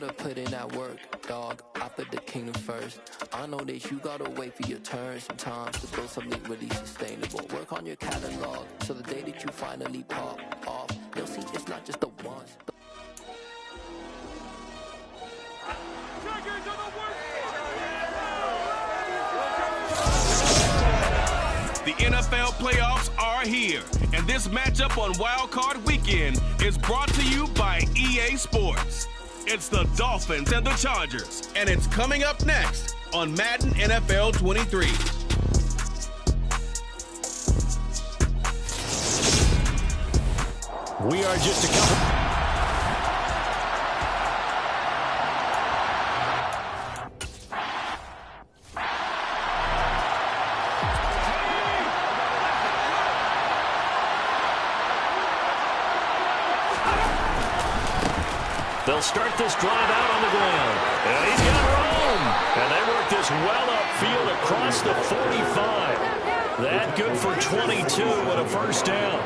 gotta put in that work, dog. I put the kingdom first. I know that you gotta wait for your turn sometimes to build something really sustainable. Work on your catalog, so the day that you finally pop off, you'll see it's not just the once. The NFL playoffs are here, and this matchup on Wild Card Weekend is brought to you by EA Sports. It's the Dolphins and the Chargers, and it's coming up next on Madden NFL 23. We are just a couple. They'll start this drive out on the ground. And he's got room. And they work this well upfield across the 45. That good for 22 and a first down.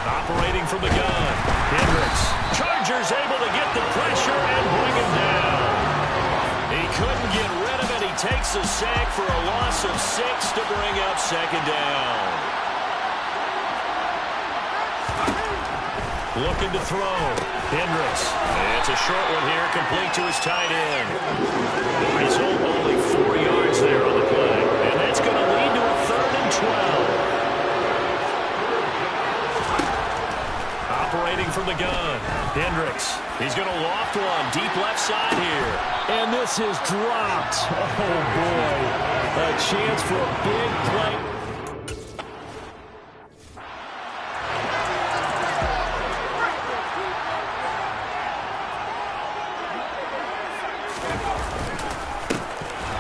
Operating from the gun. Hendricks. Chargers able to get the pressure and bring him down. He couldn't get rid of it. He takes a sack for a loss of 6 to bring up second down. Looking to throw. Hendricks. It's a short one here, complete to his tight end. The result, only 4 yards there on the play. And that's going to lead to a 3rd and 12. Operating from the gun. Hendricks. He's going to loft one deep left side here. And this is dropped. Oh, boy. A chance for a big play.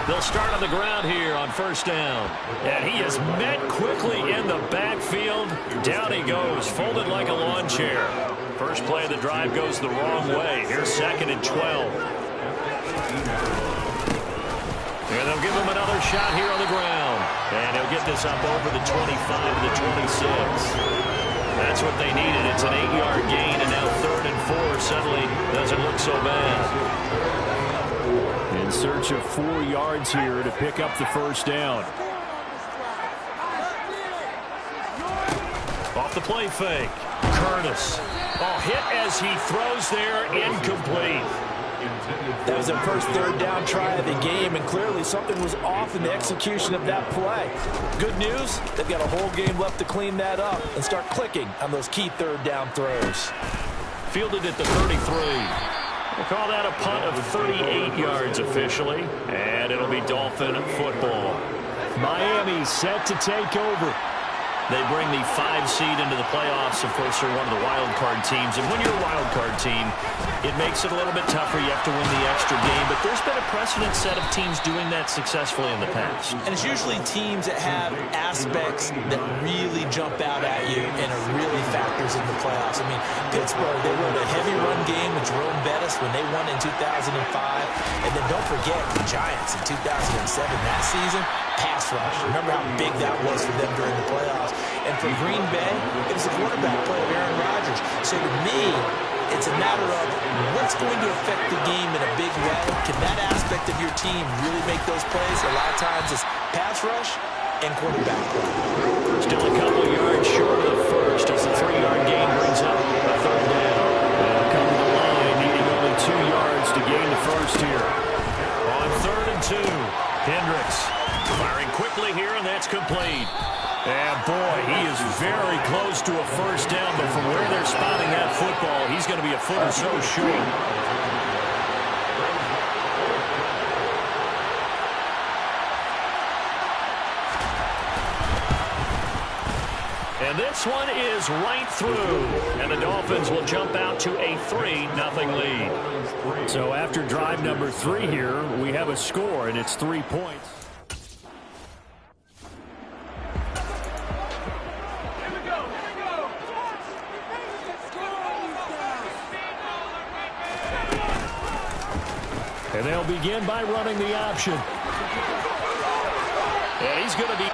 They'll start on the ground here on first down. And he is met quickly in the backfield. Down he goes, folded like a lawn chair. First play of the drive goes the wrong way. Here's 2nd and 12. And they'll give him another shot here on the ground. And he'll get this up over the 25 to the 26. That's what they needed. It's an 8-yard gain, and now 3rd and 4 suddenly doesn't look so bad. In search of 4 yards here to pick up the first down. Off the play fake. Curtis. Oh, hit as he throws there, incomplete. That was their first 3rd down try of the game, and clearly something was off in the execution of that play. Good news, they've got a whole game left to clean that up and start clicking on those key 3rd down throws. Fielded at the 33. We'll call that a punt of 38 yards officially, and it'll be Dolphin football. Miami set to take over. They bring the 5 seed into the playoffs. Of course, they're one of the wild card teams. And when you're a wild card team, it makes it a little bit tougher. You have to win the extra game. But there's been a precedent set of teams doing that successfully in the past. And it's usually teams that have aspects that really jump out at you and it really factors in the playoffs. I mean, Pittsburgh, they rode a heavy run game with Jerome Bettis when they won in 2005. And then don't forget the Giants in 2007. That season, pass rush. Remember how big that was for them during the playoffs. And for Green Bay, it was the quarterback play of Aaron Rodgers. So to me, it's a matter of what's going to affect the game in a big way. Can that aspect of your team really make those plays? A lot of times it's pass rush and quarterback play. Still a couple yards short of the first as the 3-yard gain brings up a 3rd down. They'll come to the line, needing only 2 yards to gain the first here. On 3rd and 2, Hendricks firing quickly here, and that's complete. And boy, he is very close to a first down, but from where they're spotting that football, he's going to be a foot or so short. And this one is right through, and the Dolphins will jump out to a 3-0 lead. So after drive number 3 here, we have a score, and it's 3 points. And they'll begin by running the option. And he's going to be...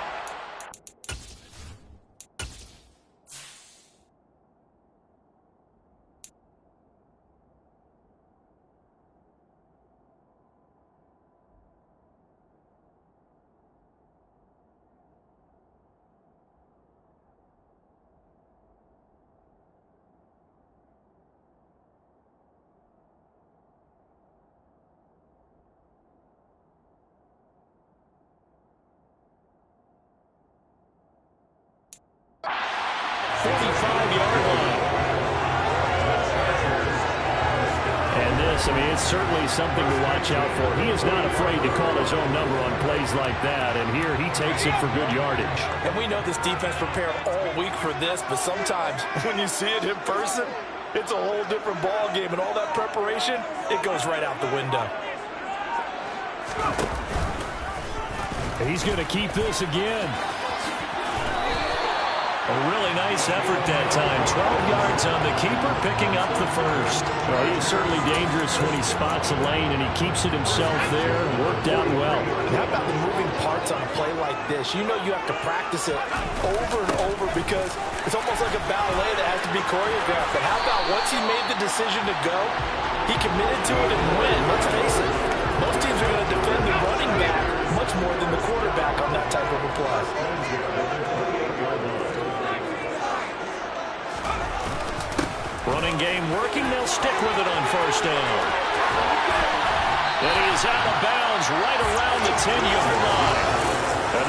45-yard line. And this, it's certainly something to watch out for. He is not afraid to call his own number on plays like that, and here he takes it for good yardage. And we know this defense prepared all week for this, but sometimes when you see it in person, it's a whole different ball game, and all that preparation, it goes right out the window. He's going to keep this again. A really nice effort that time. 12 yards on the keeper, picking up the first. Well, he is certainly dangerous when he spots a lane, and he keeps it himself there. Worked out well. How about the moving parts on a play like this? You know you have to practice it over and over because it's almost like a ballet that has to be choreographed. But how about once he made the decision to go, he committed to it and went. Let's face it, most teams are going to defend the running back much more than the quarterback on that type of a play. Running game working. They'll stick with it on first down. And he is out of bounds right around the 10-yard line.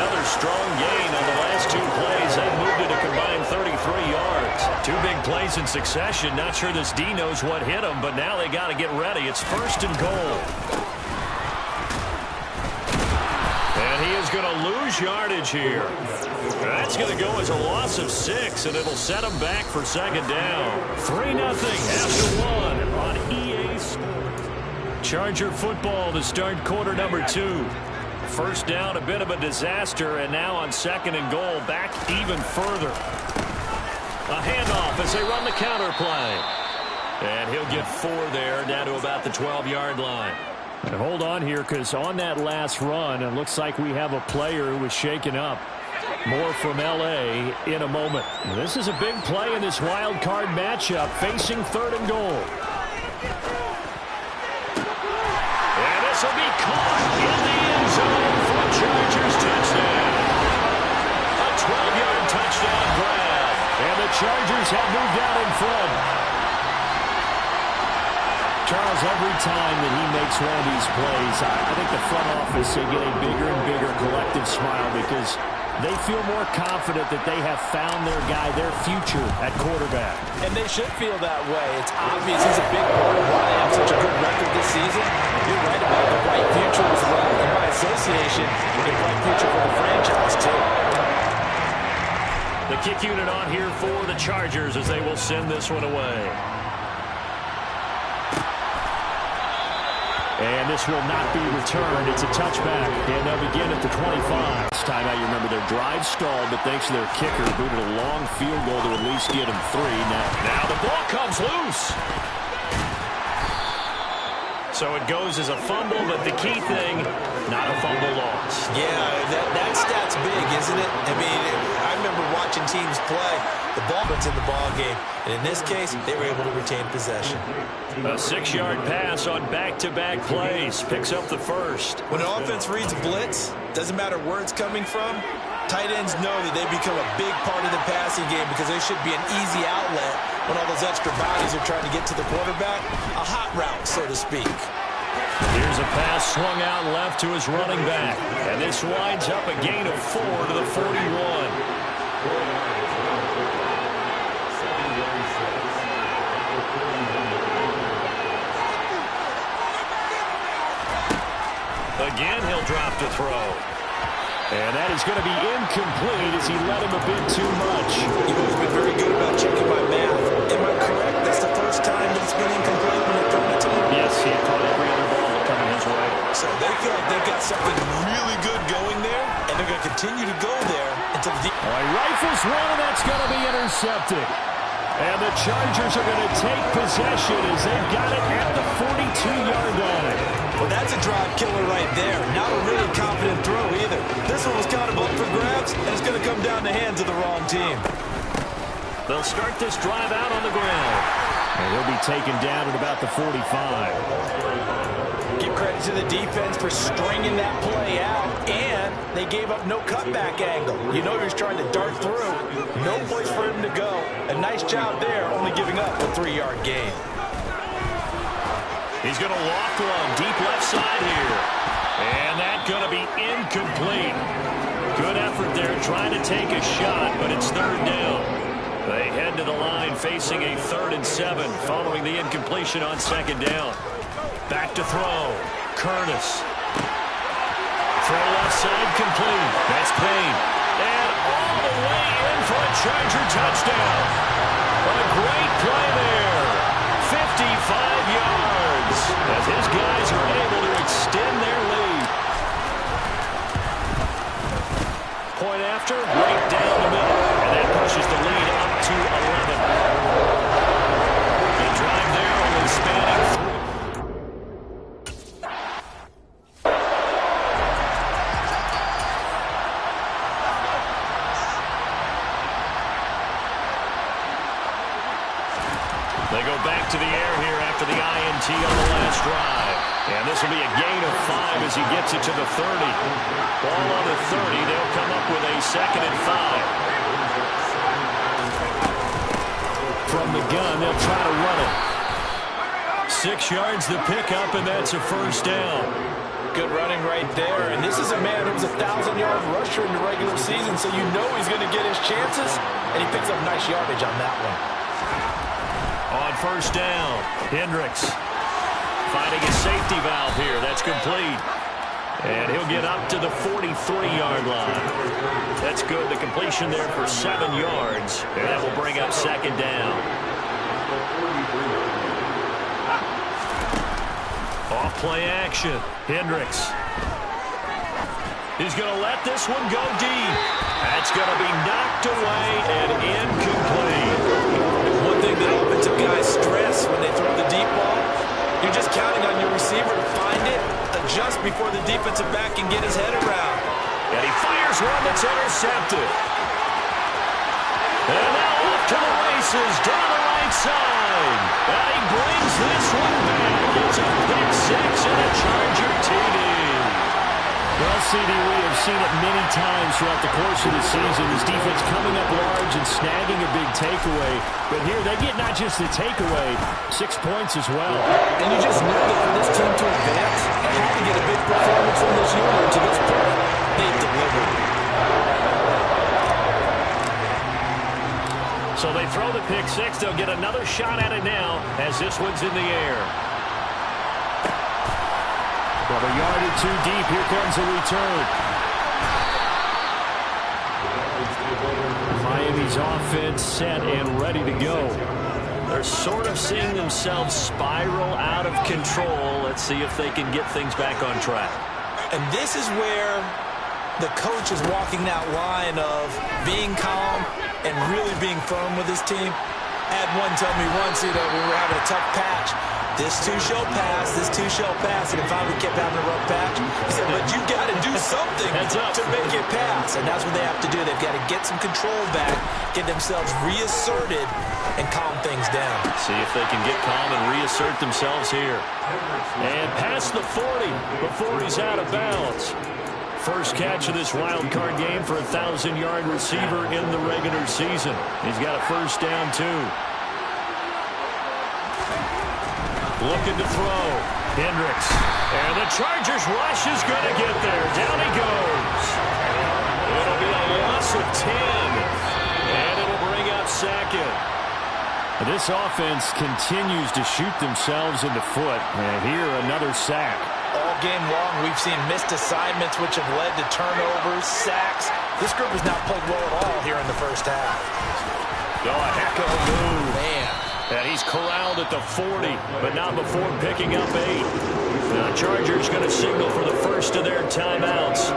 Another strong gain on the last two plays. That moved it a combined 33 yards. Two big plays in succession. Not sure this D knows what hit him, but now they got to get ready. It's first and goal. And he is going to lose yardage here. That's going to go as a loss of 6, and it'll set him back for second down. 3-0 after 1 on EA Sports. Charger football to start quarter number 2. First down, a bit of a disaster, and now on second and goal, back even further. A handoff as they run the counter play. And he'll get 4 there, down to about the 12-yard line. And hold on here, because on that last run, it looks like we have a player who was shaken up. More from L.A. in a moment. This is a big play in this wild card matchup, facing third and goal. And this will be caught in the end zone for a Chargers touchdown. A 12-yard touchdown grab. And the Chargers have moved out in front. Charles, every time that he makes one of these plays, I think the front office, they get a bigger and bigger collective smile because they feel more confident that they have found their guy, their future at quarterback. And they should feel that way. It's obvious he's a big part of why they have such a good record this season. You're right about the bright future as well. And by association, a bright future for the franchise, too. The kick unit on here for the Chargers as they will send this one away. And this will not be returned. It's a touchback. And they'll begin at the 25. This time out, you remember their drive stalled, but thanks to their kicker, booted a long field goal to at least get them 3. Now the ball comes loose. So it goes as a fumble, but the key thing, not a fumble loss. Yeah, that stat's big, isn't it? I mean, I remember watching teams play. The ball was in the ball game, and in this case, they were able to retain possession. A 6-yard pass on back-to-back plays. Picks up the first. When an offense reads a blitz, doesn't matter where it's coming from, tight ends know that they become a big part of the passing game because they should be an easy outlet when all those extra bodies are trying to get to the quarterback. A hot route, so to speak. Here's a pass swung out left to his running back. And this winds up a gain of 4 to the 41. Again, he'll drop to throw. And that is going to be incomplete as he let him a bit too much. You've always been very good about checking my math. Am I correct? That's the first time that it's been incomplete when they've thrown it to him? Yes, he had caught every other ball coming his way. So they feel like they've got something really good going there, and they're going to continue to go there until the... All right, rifles one, and that's going to be intercepted. And the Chargers are going to take possession as they've got it at the 42-yard line. Well, that's a drive killer right there. Not a really confident throw either. This one was kind of up for grabs, and it's going to come down the hands of the wrong team. They'll start this drive out on the ground. And he'll be taken down at about the 45. Give credit to the defense for stringing that play out, and they gave up no cutback angle. You know he was trying to dart through. No place for him to go. A nice job there, only giving up a 3-yard gain. He's going to loft one deep left side here. And that's going to be incomplete. Good effort there trying to take a shot, but it's third down. They head to the line facing a 3rd and 7 following the incompletion on 2nd down. Back to throw. Curtis. Throw left side complete. That's Payne. And all the way in for a Charger touchdown. A great play there. 55 yards as his guys are able to extend their lead. Point after, right down the middle. And that pushes the lead up to 11. The drive there only spanning 3. They go back to the air here after the INT on the last drive. And this will be a gain of 5 as he gets it to the 30. Ball on the 30. They'll come up with a 2nd and 5. From the gun, they'll try to run it. 6 yards the pickup, and that's a 1st down. Good running right there. And this is a man who was a 1,000-yard rusher in the regular season, so you know he's going to get his chances. And he picks up nice yardage on that one. On 1st down, Hendricks finding a safety valve here. That's complete. And he'll get up to the 43-yard line. That's good. The completion there for 7 yards. And that will bring up 2nd down. Off play action. Hendricks. He's going to let this one go deep. That's going to be knocked away and incomplete. One thing that offensive guys stress when they throw the deep ball, you're just counting on your receiver to find it, adjust before the defensive back can get his head around. And he fires one that's intercepted. And now off to the races down the right side. And he brings this one back. It's a pick 6 and a Charger TD. Well, CD, we have seen it many times throughout the course of the season. This defense coming up large and snagging a big takeaway. But here they get not just the takeaway, 6 points as well. And you just knew that for this team to advance, they had to get a big performance from this unit. To this point, they delivered. So they throw the pick 6. They'll get another shot at it now as this one's in the air. Well, a yard or 2 deep. Here comes a return. Miami's offense set and ready to go. They're sort of seeing themselves spiral out of control. Let's see if they can get things back on track. And this is where the coach is walking that line of being calm and really being firm with his team. I had one tell me once, when we were having a tough patch, this too shall pass, this too shall pass, and finally we kept having a rough patch. He said, but you got to do something to make it pass, and that's what they have to do. They've got to get some control back, get themselves reasserted, and calm things down. See if they can get calm and reassert themselves here. And past the 40 before he's out of bounds. First catch of this wild card game for a 1,000-yard receiver in the regular season. He's got a 1st down, too. Looking to throw. Hendricks. And the Chargers rush is going to get there. Down he goes. It'll be a loss of 10. And it'll bring up 2nd. This offense continues to shoot themselves in the foot. And here, another sack. All game long, we've seen missed assignments, which have led to turnovers, sacks. This group has not played well at all here in the first half. Oh, a heck of a move. Man. And he's corralled at the 40, but not before picking up 8. The Chargers going to signal for the first of their timeouts.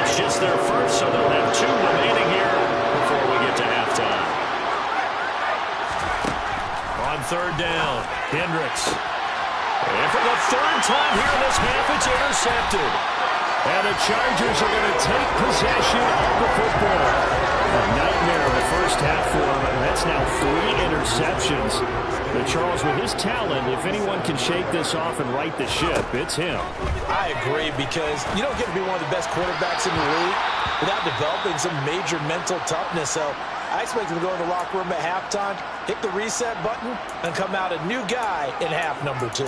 It's just their first, so they'll have 2 remaining here before we get to halftime. On 3rd down, Hendricks. And for the 3rd time here in this half, it's intercepted. And the Chargers are going to take possession of the football. A nightmare of the first half for him, and that's now 3 interceptions. But Charles, with his talent, if anyone can shake this off and right the ship, it's him. I agree, because you don't get to be one of the best quarterbacks in the league without developing some major mental toughness. So I expect him to go in the locker room at halftime, hit the reset button, and come out a new guy in half number 2.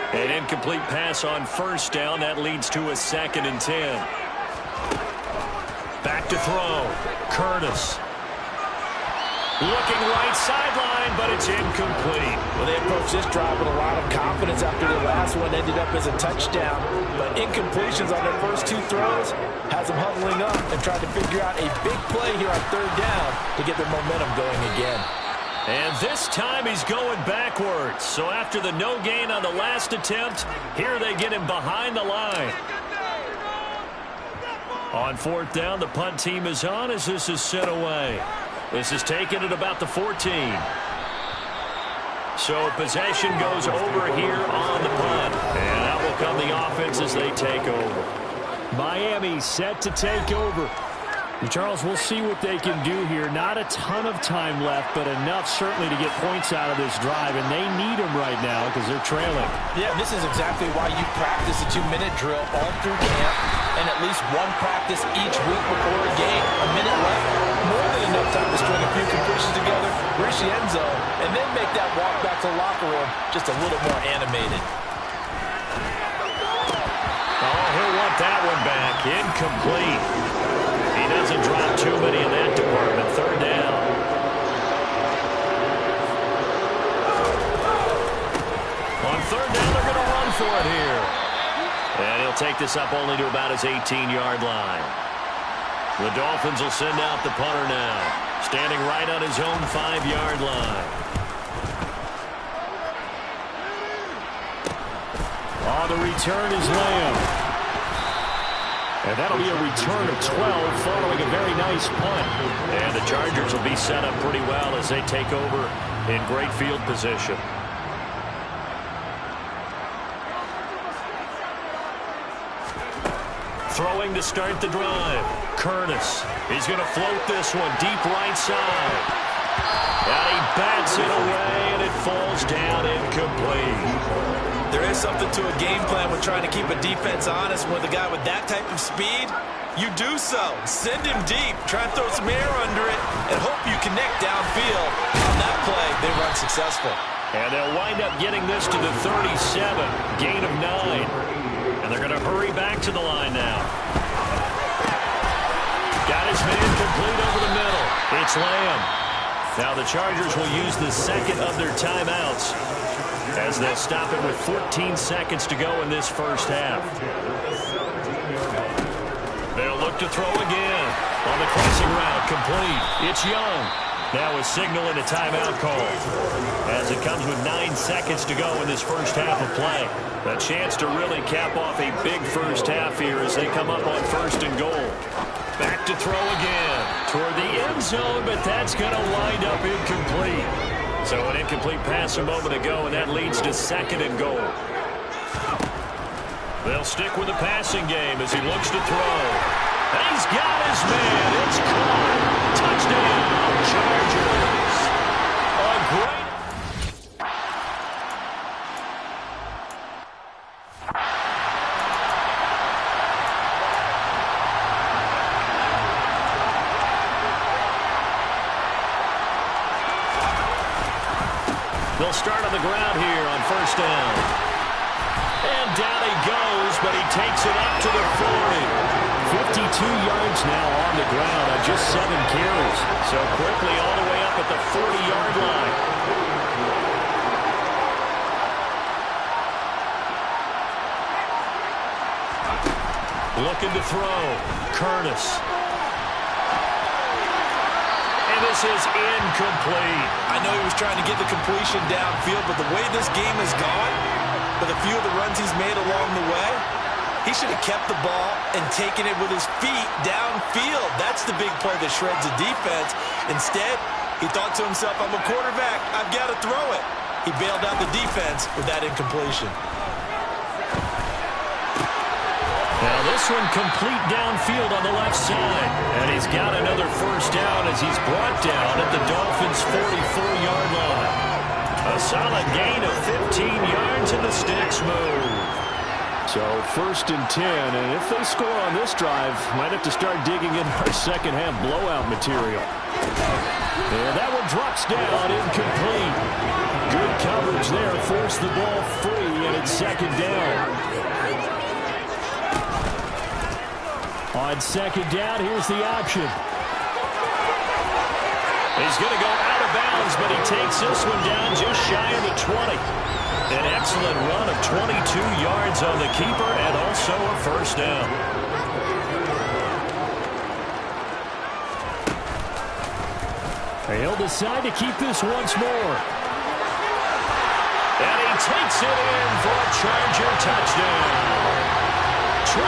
An incomplete pass on first down. That leads to a 2nd and 10. Back to throw. Curtis. Looking right sideline, but it's incomplete. Well, they approached this drive with a lot of confidence after the last one ended up as a touchdown. But incompletions on their first 2 throws has them huddling up and trying to figure out a big play here on 3rd down to get their momentum going again. And this time he's going backwards. So after the no gain on the last attempt, here they get him behind the line. On 4th down, the punt team is on as this is sent away. This is taken at about the 14. So possession goes over here on the punt. And out will come the offense as they take over. Miami set to take over. Charles, we'll see what they can do here. Not a ton of time left, but enough certainly to get points out of this drive, and they need them right now because they're trailing. Yeah, this is exactly why you practice a 2-minute drill all through camp and at least one practice each week before a game. A minute left, more than enough time to string a few completions together, reach the end zone, and then make that walk back to the locker room just a little more animated. Oh, he'll want that one back. Incomplete. He doesn't drop too many in that department. 3rd down. On 3rd down, they're going to run for it here. And he'll take this up only to about his 18-yard line. The Dolphins will send out the punter now, standing right on his own 5-yard line. Oh, the return is Lamb. And that'll be a return of 12 following a very nice punt. And the Chargers will be set up pretty well as they take over in great field position. Throwing to start the drive. Curtis. He's going to float this one deep right side. And he bats it away, and it falls down incomplete. There is something to a game plan with trying to keep a defense honest. With a guy with that type of speed, you do so. Send him deep. Try and throw some air under it and hope you connect downfield. On that play, they run successful. And they'll wind up getting this to the 37. Gain of 9. And they're going to hurry back to the line now. Got his man complete over the middle. It's Lamb. Now the Chargers will use the 2nd of their timeouts as they'll stop it with 14 seconds to go in this first half. They'll look to throw again. On the crossing route, complete. It's Young. Now a signal and a timeout call as it comes with 9 seconds to go in this first half of play. A chance to really cap off a big first half here as they come up on 1st and goal. Back to throw again toward the end zone, but that's going to wind up incomplete. So an incomplete pass a moment ago, and that leads to 2nd and goal. They'll stick with the passing game as he looks to throw. And he's got his man. It's caught. Touchdown, Chargers. A great... They'll start on the ground here on 1st down. And down he goes, but he takes it up to the 40. 52 yards now on the ground on just 7 carries. So quickly all the way up at the 40-yard line. Looking to throw. Curtis. This is incomplete. I know he was trying to get the completion downfield, but the way this game has gone, with a few of the runs he's made along the way, he should have kept the ball and taken it with his feet downfield. That's the big play that shreds the defense. Instead, he thought to himself, I'm a quarterback, I've got to throw it. He bailed out the defense with that incompletion. Now this one complete downfield on the left side. And he's got another first down as he's brought down at the Dolphins' 44-yard line. A solid gain of 15 yards and the sticks move. So 1st and 10, and if they score on this drive, might have to start digging in our second half blowout material. And that one drops down incomplete. Good coverage there, forced the ball free, and it's second down. On second down, here's the option. He's going to go out of bounds, but he takes this one down just shy of the 20. An excellent run of 22 yards on the keeper and also a first down. He'll decide to keep this once more. And he takes it in for a Charger touchdown. 22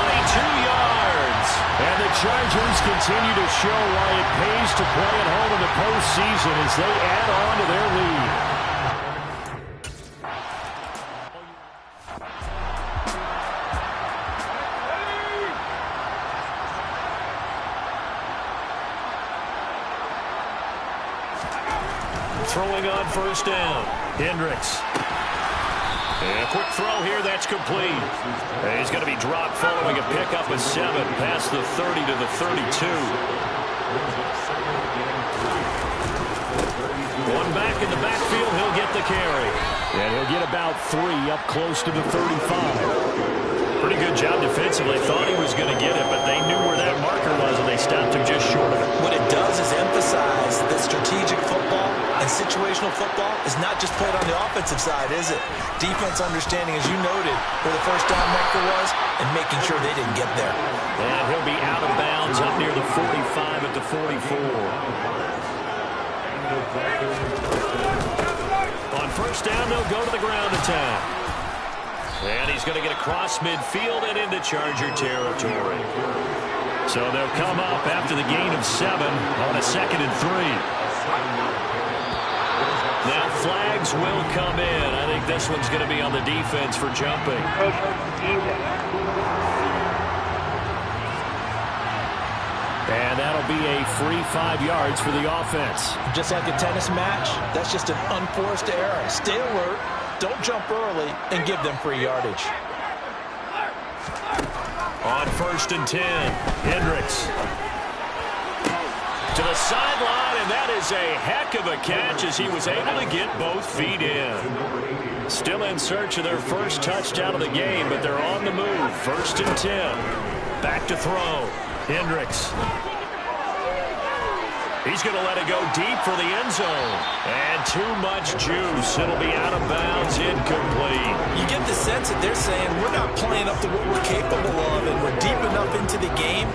yards. And the Chargers continue to show why it pays to play at home in the postseason as they add on to their lead. Throwing on first down. Hendricks. And a quick throw here, that's complete. And he's going to be dropped following a pickup of 7 past the 30 to the 32. Going back in the backfield, he'll get the carry. And he'll get about 3 up close to the 35. Pretty good job defensively. Thought he was going to get it, but they knew where that marker was, and they stopped him just short of it. What it does is emphasize that strategic football and situational football is not just played on the offensive side, is it? Defense understanding, as you noted, where the first down marker was and making sure they didn't get there. And he'll be out of bounds up near the 45 at the 44. On first down, they'll go to the ground attack. And he's going to get across midfield and into Charger territory. So they'll come up after the gain of 7 on a 2nd and 3. Now flags will come in. I think this one's going to be on the defense for jumping. And that'll be a free 5 yards for the offense. Just like a tennis match, that's just an unforced error. Stay alert, don't jump early, and give them free yardage. On first and 10, Hendricks. To the sideline, and that is a heck of a catch as he was able to get both feet in. Still in search of their first touchdown of the game, but they're on the move. First and 10. Back to throw. Hendricks. He's going to let it go deep for the end zone. And too much juice. It'll be out of bounds, incomplete. You get the sense that they're saying we're not playing up to what we're capable of, and we're deep enough into the game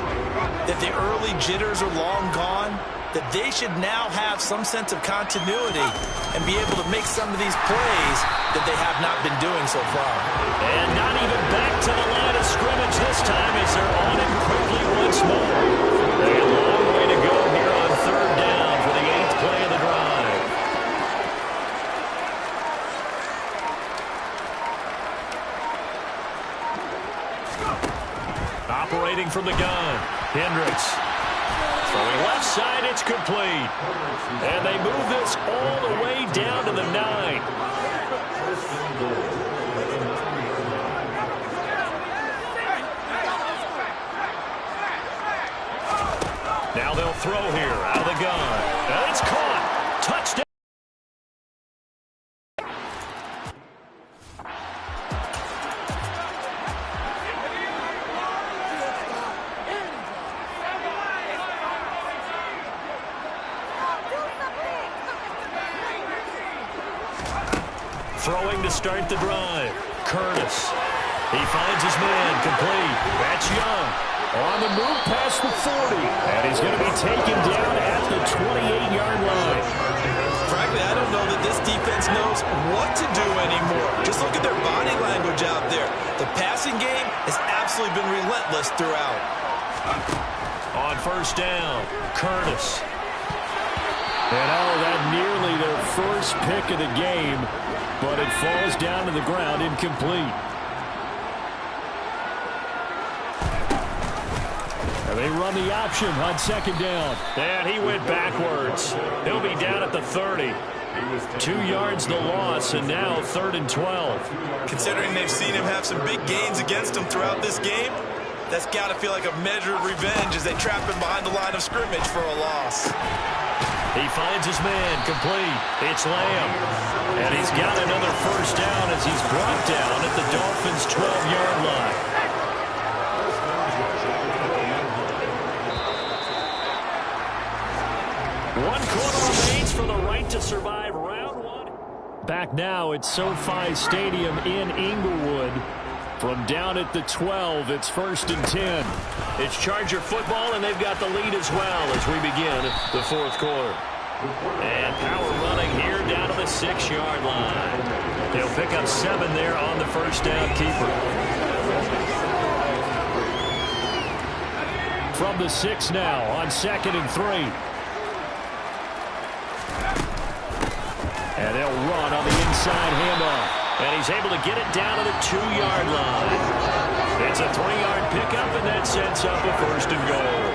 that the early jitters are long gone, that they should now have some sense of continuity and be able to make some of these plays that they have not been doing so far. And not even back to the line of scrimmage this time as they're on it quickly once more. A long way to go here on third down for the 8th play of the drive. Operating from the gun, Hendricks. Throwing left side, it's complete. And they move this all the way down to the 9. Now they'll throw here out of the gun. And it's caught. Touchdown. Throwing to start the drive. Curtis. He finds his man complete. That's Young. On the move past the 40. And he's going to be taken down at the 28-yard line. Frankly, I don't know that this defense knows what to do anymore. Just look at their body language out there. The passing game has absolutely been relentless throughout. On first down, Curtis. And that nearly their first pick of the game, but it falls down to the ground incomplete. And they run the option on second down. And he went backwards. He'll be down at the 30. 2 yards the loss, and now 3rd and 12. Considering they've seen him have some big gains against them throughout this game, That's got to feel like a measure of revenge as they trap him behind the line of scrimmage for a loss. He finds his man, complete. It's Lamb. And he's got another first down as he's brought down at the Dolphins' 12-yard line. One quarter remains for the right to survive round one. Back now at SoFi Stadium in Inglewood. From down at the 12, it's 1st and 10. It's Charger football, and they've got the lead as well as we begin the fourth quarter. And power running here down to the 6-yard line. They'll pick up 7 there on the first down keeper. From the 6 now on 2nd and 3. And they'll run on the inside handoff. And he's able to get it down to the 2-yard line. It's a 3-yard pickup, and that sets up a 1st and goal.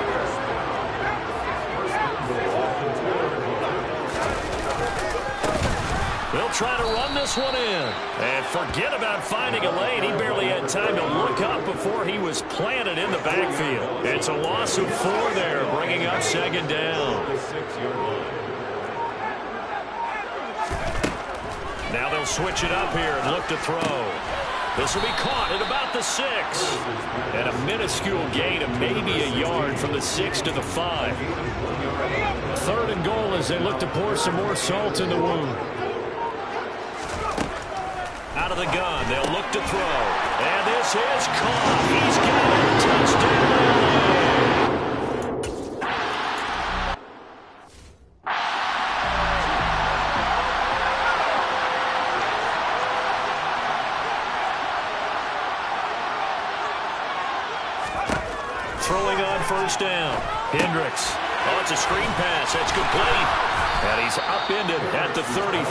They'll try to run this one in. And forget about finding a lane. He barely had time to look up before he was planted in the backfield. It's a loss of 4 there, bringing up 2nd down. Now they'll switch it up here and look to throw. This will be caught at about the 6. And a minuscule gain of maybe a yard from the 6 to the 5. 3rd and goal as they look to pour some more salt in the wound. Out of the gun, they'll look to throw. And this is caught. He's got it. Touchdown. Throwing on 1st down. Hendricks. Oh, it's a screen pass. That's complete. And he's upended at the 33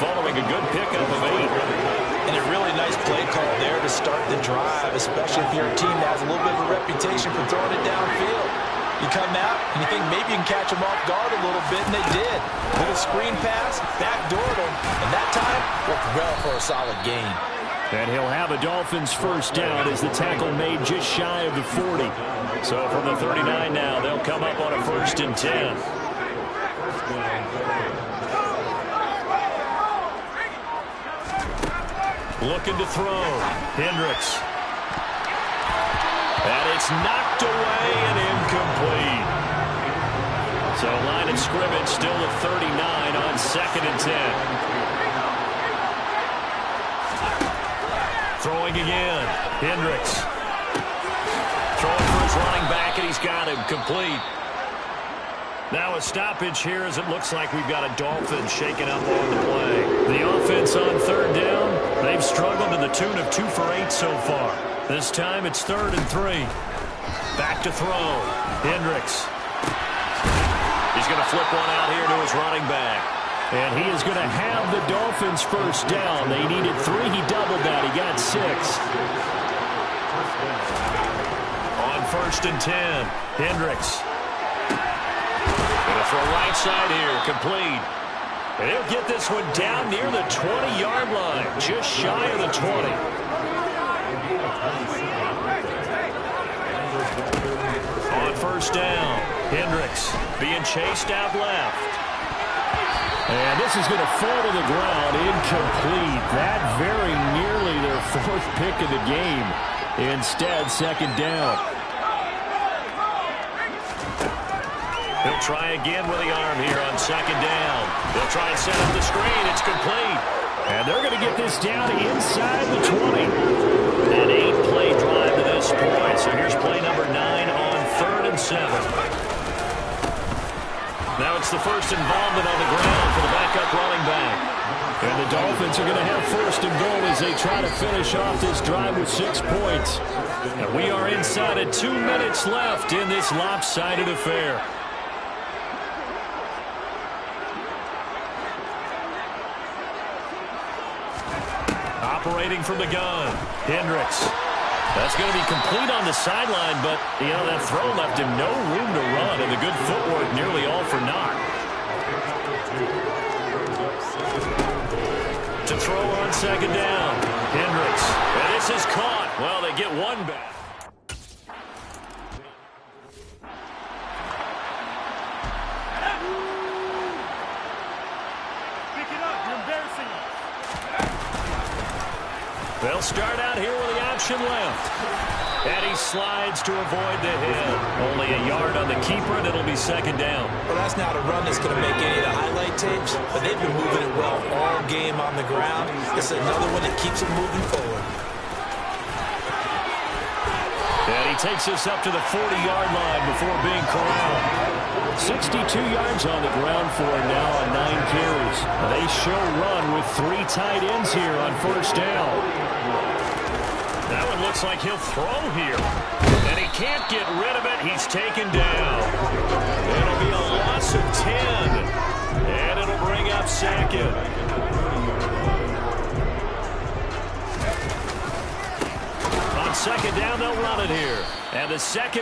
following a good pickup of 8. And a really nice play call there to start the drive, especially if you're a team that has a little bit of a reputation for throwing it downfield. You come out and you think maybe you can catch them off guard a little bit, and they did. Little screen pass, backdoored them, and that time worked well for a solid gain. And he'll have a Dolphins first down as the tackle made just shy of the 40. So from the 39 now, they'll come up on a 1st and 10. Looking to throw. Hendricks. And it's knocked away and incomplete. So line of scrimmage still at 39 on 2nd and 10. Throwing again. Hendricks. Throwing for his running back, and he's got him complete. Now a stoppage here as it looks like we've got a Dolphin shaking up on the play. The offense on 3rd down, they've struggled to the tune of 2 for 8 so far. This time it's 3rd and 3. Back to throw. Hendricks. He's going to flip one out here to his running back. And he is going to have the Dolphins first down. They needed 3. He doubled that. He got 6. On 1st and 10, Hendricks. Going to throw right side here, complete. And he'll get this one down near the 20-yard line, just shy of the 20. On 1st down, Hendricks being chased out left. And this is going to fall to the ground, incomplete. That very nearly their 4th pick of the game. Instead, 2nd down. He'll try again with the arm here on 2nd down. They'll try and set up the screen. It's complete. And they're going to get this down inside the 20. An 8-play drive to this point. So here's play number 9 on 3rd and 7. Now it's the first involvement on the ground for the backup running back. And the Dolphins are going to have 1st and goal as they try to finish off this drive with 6 points. And we are inside of 2 minutes left in this lopsided affair. Operating from the gun, Hendricks. That's going to be complete on the sideline, but, you know, that throw left him no room to run, and the good footwork nearly all for naught. To throw on 2nd down, Hendricks. And this is caught. Well, they get one back. They'll start out here with the option left. And he slides to avoid the hit. Only a yard on the keeper, and it'll be second down. Well, that's not a run that's going to make any of the highlight tapes, but they've been moving it well all game on the ground. This is another one that keeps it moving forward. And he takes us up to the 40-yard line before being corralled. 62 yards on the ground for him now on 9 carries. They show run with 3 tight ends here on first down. That one looks like he'll throw here. And he can't get rid of it. He's taken down. It'll be a loss of 10. And it'll bring up second. On second down, they'll run it here. And the second